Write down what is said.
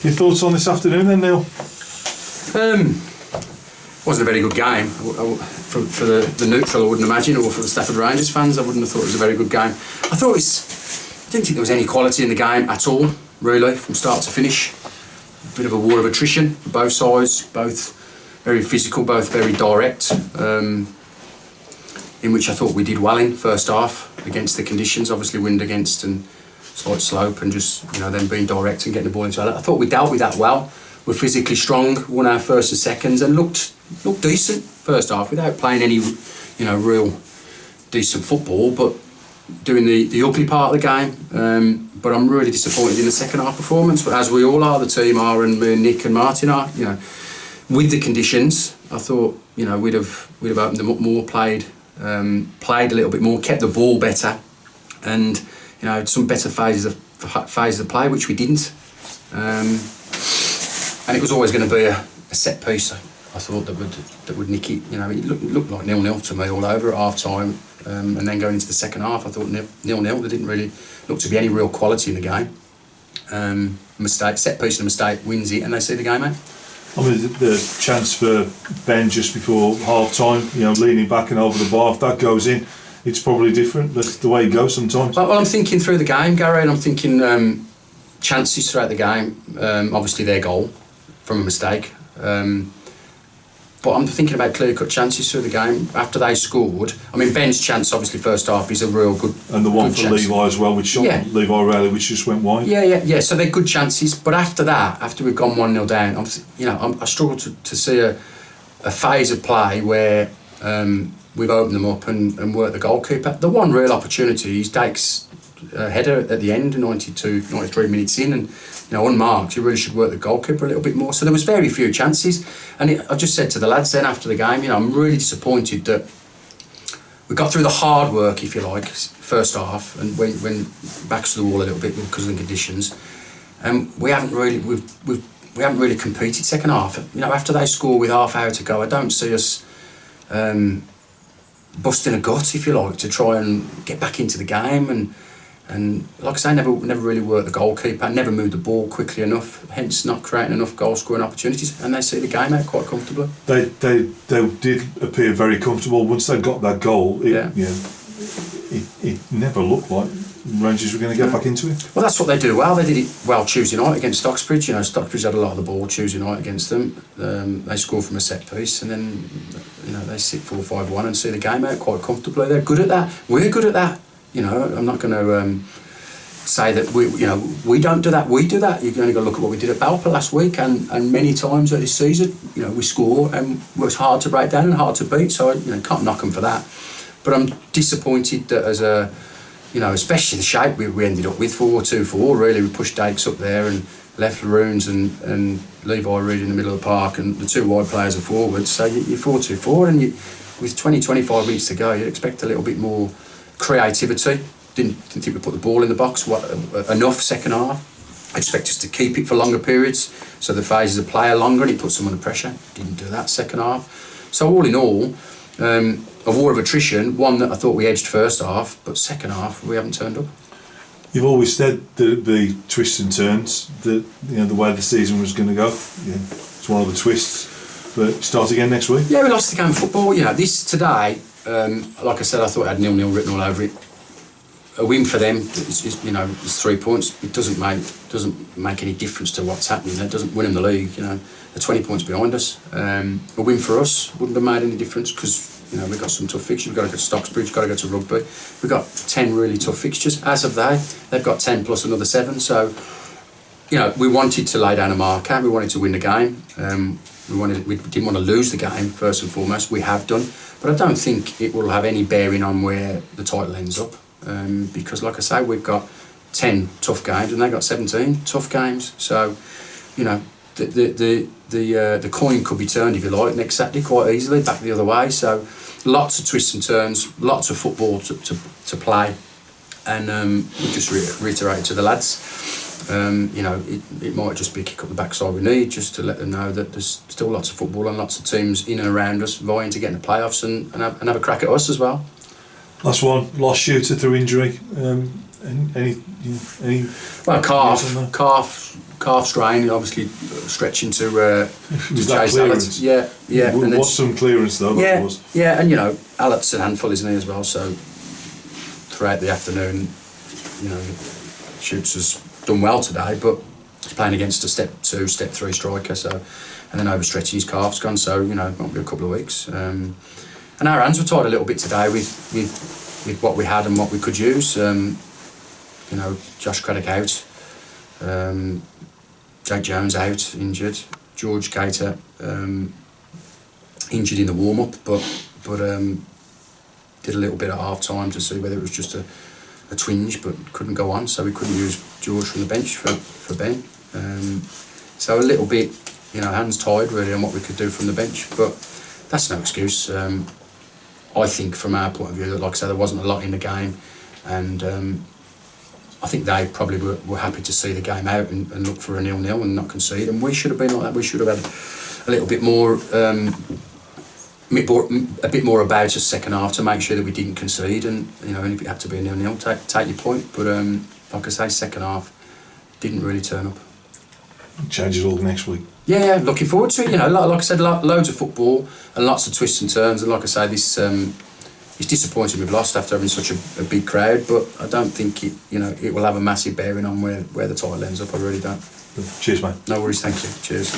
Your thoughts on this afternoon then, Neil? Wasn't a very good game. For the neutral, I wouldn't imagine, or for the Stafford Rangers fans, I wouldn't have thought it was a very good game. I didn't think there was any quality in the game at all, really, from start to finish. A bit of a war of attrition for both sides, both very physical, both very direct, in which I thought we did well in first half against the conditions, obviously wind against and slight slope, and just them being direct and getting the ball into it. I thought we dealt with that well. We're physically strong, won our first and seconds, and looked decent first half without playing any real decent football, but doing the ugly part of the game. But I'm really disappointed in the second half performance, but as we all are, the team are, and me and Nick and Martin are. With the conditions, I thought we'd have opened them up more, played a little bit more, kept the ball better, and some better phases of play, which we didn't. And it was always going to be a set piece. I thought that would nick it. It looked like 0-0 to me all over at half time, and then going into the second half, I thought 0-0. There didn't really look to be any real quality in the game. Mistake, set piece and a mistake wins it, and they see the game out. I mean, the chance for Ben just before half time, leaning back and over the bar, if that goes in, it's probably different. That's the way it goes sometimes. Well, I'm thinking through the game, Gary, and I'm thinking chances throughout the game. Obviously, their goal from a mistake. But I'm thinking about clear-cut chances through the game after they scored. I mean, Ben's chance, obviously, first half is a real good. And the one for chance. Levi as well, which shot Levi Rayleigh, which just went wide. Yeah. So they're good chances. But after that, after we've gone 1-0 down, I struggle to see a phase of play where we've opened them up and worked the goalkeeper. The one real opportunity is Dake's header at the end, 93 minutes in, and unmarked. You really should work the goalkeeper a little bit more. So there was very few chances, and I just said to the lads then after the game, I'm really disappointed that we got through the hard work, if you like, first half, and went backs to the wall a little bit because of the conditions, and we haven't really competed second half. After they score with half hour to go, I don't see us busting a gut, if you like, to try and get back into the game. And like I say, never really worked the goalkeeper, never moved the ball quickly enough, hence not creating enough goal-scoring opportunities, and they see the game out quite comfortably. They did appear very comfortable once they got that goal. It never looked like Rangers were going to get back into it. Well, that's what they do well. They did it well Tuesday night against Stockbridge. Stockbridge had a lot of the ball Tuesday night against them. They score from a set piece, and then they sit 4-5-1 and see the game out quite comfortably. They're good at that. We're good at that. I'm not going to say that we don't do that. We do that. You're going to go look at what we did at Balpa last week, and many times this season, we score, and it's hard to break down and hard to beat. So can't knock them for that. But I'm disappointed that as a, especially the shape we ended up with 4-2-4. Really, we pushed Dakes up there and left Laroons and Levi Reid in the middle of the park, and the two wide players are forwards. So you're 4-2-4, and with 20-25 minutes to go, you'd expect a little bit more creativity. Didn't think we put the ball in the box enough second half. I expect us to keep it for longer periods, so the phases of play are longer, and it puts them under pressure. Didn't do that second half. So all in all, a war of attrition, one that I thought we edged first half, but second half we haven't turned up. You've always said that it'd be twists and turns, that the way the season was going to go. It's one of the twists, but start again next week. Yeah, we lost the game of football. This today, like I said, I thought it had 0-0 written all over it. A win for them, it's 3 points. It doesn't make any difference to what's happening. It doesn't win them the league. They're 20 points behind us. A win for us wouldn't have made any difference because we've got some tough fixtures. We've got to go to Stockbridge, we've got to go to Rugby. We've got 10 really tough fixtures. As of they've got 10 plus another 7. So we wanted to lay down a marker. We wanted to win the game. We didn't want to lose the game first and foremost. We have done, but I don't think it will have any bearing on where the title ends up. Because, like I say, we've got 10 tough games and they've got 17 tough games. So, the coin could be turned, if you like, next Saturday quite easily, back the other way. So, lots of twists and turns, lots of football to play, and we just reiterate to the lads. It might just be a kick up the backside we need, just to let them know that there's still lots of football and lots of teams in and around us vying to get in the playoffs and have a crack at us as well. Last one, lost shooter through injury. Any Well, Yes, I know. calf strain, obviously stretching to Was that chase clearance? Alex. Yeah, yeah. Well, And what's some clearance though? That yeah, was. yeah, and you know, Alex an handful, isn't he, as well? So throughout the afternoon, you know, Shoots has done well today, but he's playing against a step 2, step 3 striker. So, and then overstretching his calf's gone. So you know, it might be a couple of weeks. And our hands were tied a little bit today with what we had and what we could use. You know, Josh Craddock out, Jake Jones out, injured, George Gator injured in the warm-up, but did a little bit at half-time to see whether it was just a twinge, but couldn't go on, so we couldn't use George from the bench for Ben. So a little bit, you know, hands tied really on what we could do from the bench, but that's no excuse. I think from our point of view, that, like I said, there wasn't a lot in the game, and I think they probably were happy to see the game out and look for a 0-0 and not concede. And we should have been like that. We should have had a little bit more, a bit more about us second half to make sure that we didn't concede. And you know, and if it had to be a 0-0, take your point. But like I say, second half didn't really turn up. Change it all next week. Yeah, looking forward to it. You know, like I said, loads of football and lots of twists and turns. And like I say, this. It's disappointing we've lost after having such a big crowd, but I don't think it will have a massive bearing on where the title ends up. I really don't. Cheers, mate. No worries, thank you. Cheers.